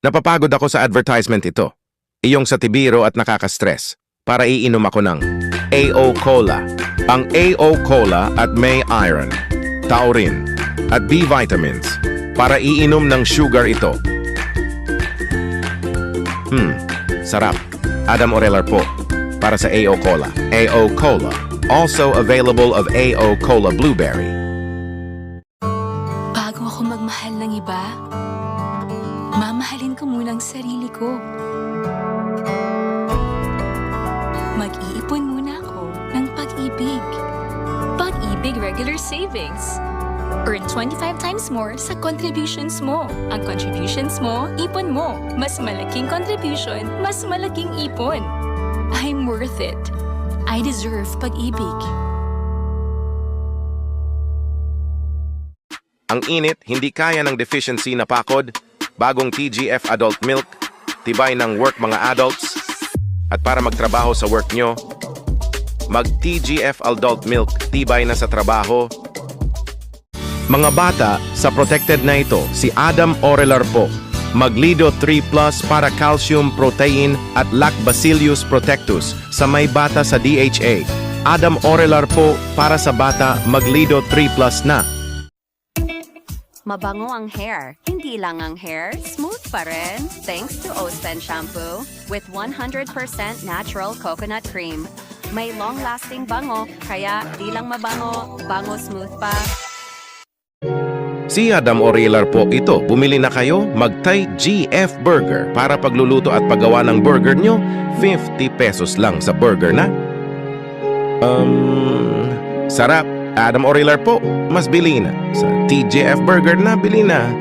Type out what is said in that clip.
Napapagod ako sa advertisement ito. Iyong sa tibiro at nakaka-stress. Para iinom ako ng AO Cola. Ang AO Cola at may iron, taurine, at B vitamins. Para iinom ng sugar ito. Sarap. Adam Orelar po. Para sa AO Cola. AO Cola. Also available of AO Cola Blueberry. Bago ako magmahal ng iba, mamahalin ko muna ang sarili ko. Mag-iipon muna ako ng pag-ibig. Pag-ibig Regular Savings. Earn 25 times more sa contributions mo. Ang contributions mo, ipon mo. Mas malaking contribution, mas malaking ipon. I'm worth it. I deserve pag-ibig. Ang init, hindi kaya ng deficiency na pakod. Bagong TGF Adult Milk. Tibay ng work mga adults. At para magtrabaho sa work nyo, mag-TGF Adult Milk. Tibay na sa trabaho. Mga bata, sa protected na ito, si Adam Orelar po. Maglido 3 Plus para calcium, protein at Lactobacillus protectus sa may bata sa DHA. Adam Orelar po para sa bata, Maglido 3 Plus na. Mabango ang hair. Hindi lang ang hair, smooth pa rin. Thanks to Ospen Shampoo with 100% natural coconut cream. May long-lasting bango, kaya di lang mabango, bango smooth pa. Si Adam Orelar po ito. Bumili na kayo, magtay GF Burger para pagluluto at paggawa ng burger nyo, 50 pesos lang sa burger na. Sarap. Adam Orelar po, mas bili na. Sa TGF Burger na, bili na.